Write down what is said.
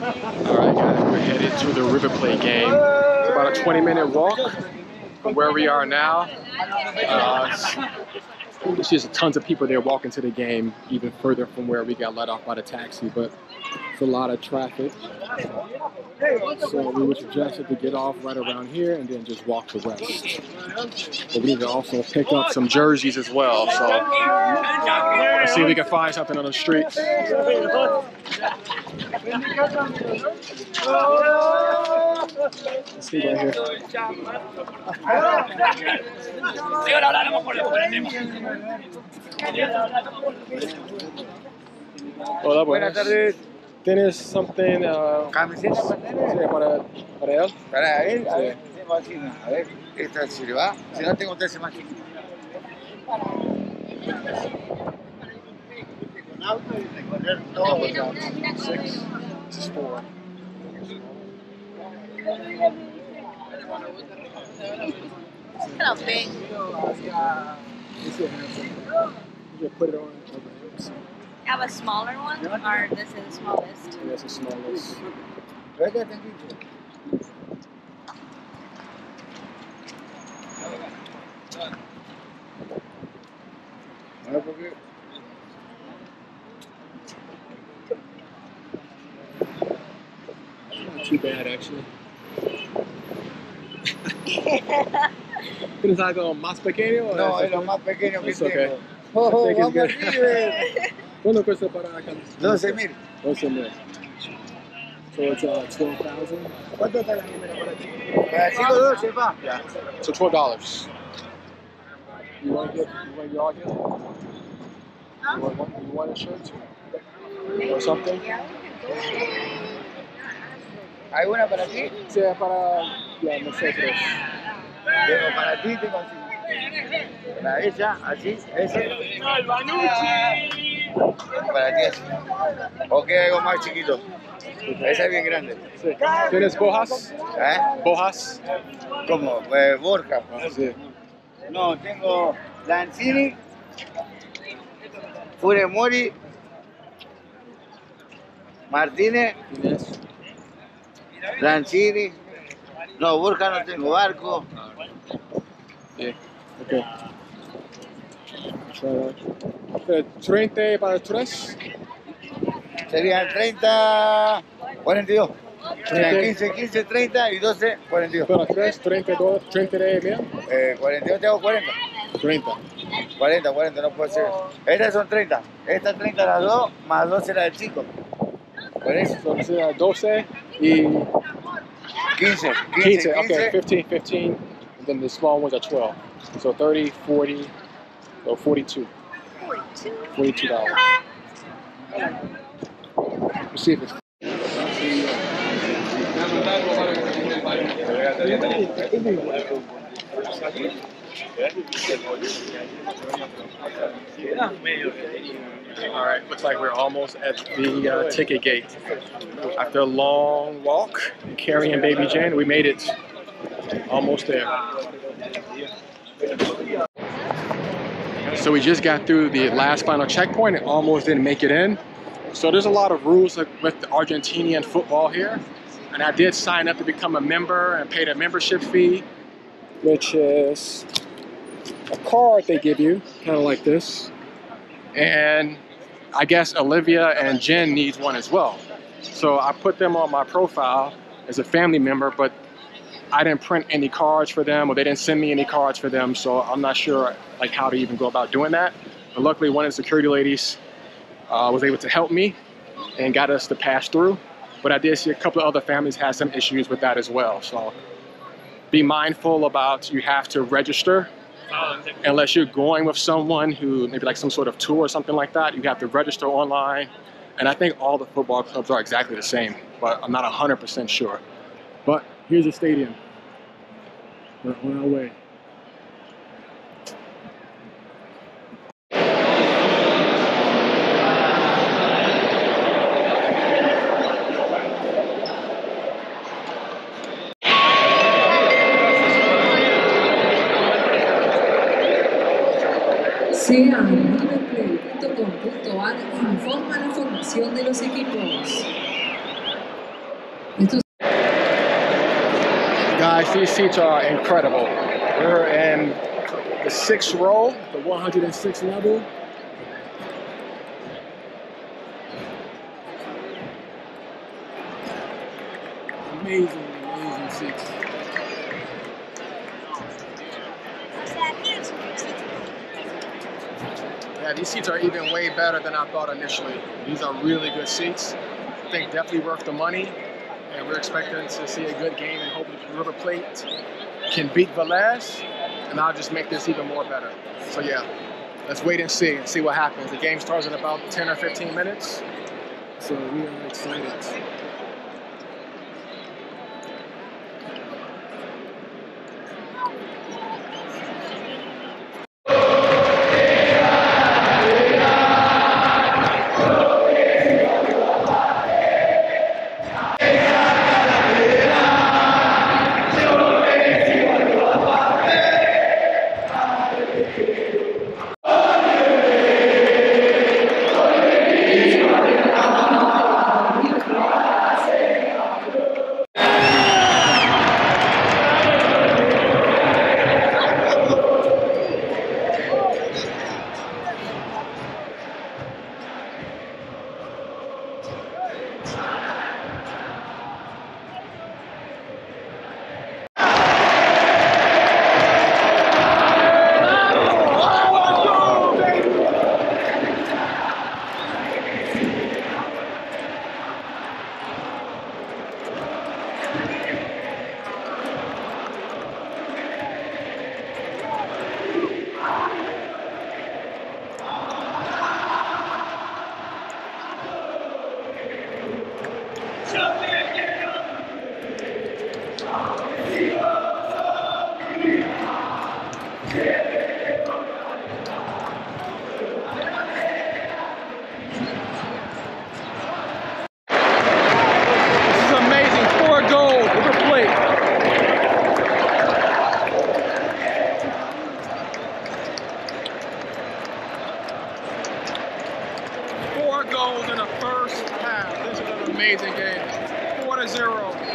All right, guys, we're headed to the River Plate game. It's about a 20-minute walk from where we are now. There's just tons of people there walking to the game, even further from where we got let off by the taxi, but it's a lot of traffic. So we were suggested to get off right around here and then just walk the rest. But we need to also pick up some jerseys as well. So let's see if we can find something on the streets. Let's see right here. Hola, buenas tardes. ¿Tienes something ¿Camiseta para él? para él? Sí. A ver, a ver, esta se le va. Si no tengo 13 más. Six. This is 4. Kind of big. You put it on over here. Have a smaller one, or this is the smallest? That's the smallest. Not too bad, actually. ¿Tienes algo más pequeño? No, es lo más pequeño que It's okay. tengo. Oh, I think it's vamos good. River. ¿Cuánto cuesta para acá? 12.000. 12,000. So it's 12,000. ¿Cuánto está la número por aquí? Para 512, pa. Yeah. So $12. You want to get all here? You want a shirt or something? ¿Hay una para ti? Sí, para nosotros. Tengo para ti, tengo así. Para ella, así, ese. Para ti así. ¿O queda algo más chiquito? Esa es bien grande. Sí. ¿Tienes Bojas? ¿Eh? Bojas. ¿Cómo? Borja. Sí. No, tengo Lanzini, Furemori, Martínez, ¿Tienes? Lanzini. No, Borja no tengo, Barco. Yeah. Okay. So, 30 para 3. Serían 30, 42. Serían 15, 15, 30 y 12, 42. Para 3, 32, 30 bien. 42 tengo 40. 30. 40, no puede ser. Estas son 30. Estas 30 las dos, más 12 las del chico. Por eso. So, sea 12 y 15. okay, 15. And then the small ones are 12. So 30, 40, so 42. $42. Let's see if it's. All right, looks like we're almost at the ticket gate. After a long walk, carrying baby Jen, we made it almost there. So we just got through the last final checkpoint and almost didn't make it in. So there's a lot of rules with the Argentinian football here. And I did sign up to become a member and paid a membership fee, which is a card they give you, kind of like this. And I guess Olivia and Jen needs one as well. So I put them on my profile as a family member, but I didn't print any cards for them, or they didn't send me any cards for them. So I'm not sure like how to even go about doing that. But luckily one of the security ladies was able to help me and got us to pass through. But I did see a couple of other families had some issues with that as well. So be mindful about, you have to register. Unless you're going with someone who maybe like some sort of tour or something like that, you have to register online. And I think all the football clubs are exactly the same, but I'm not 100% sure. But here's the stadium. We're on our way. Sea riverplate.com.ar, informa la formación de los equipos. All right, looks like we're almost at the ticket gate. After a long walk, carrying baby Jen, we made it almost there. So Sea riverplate.com.ar informa la formación de los equipos. Guys, these seats are incredible. We're in the 6th row, the 106th level. Amazing, amazing seats. Yeah, these seats are even way better than I thought initially. These are really good seats. I think definitely worth the money. And we're expecting to see a good game and hopefully River Plate can beat Velez, and I'll just make this even more better. So yeah, let's wait and see what happens. The game starts in about 10 or 15 minutes, so we are excited. Goals in the first half. This is an amazing game. 4-0.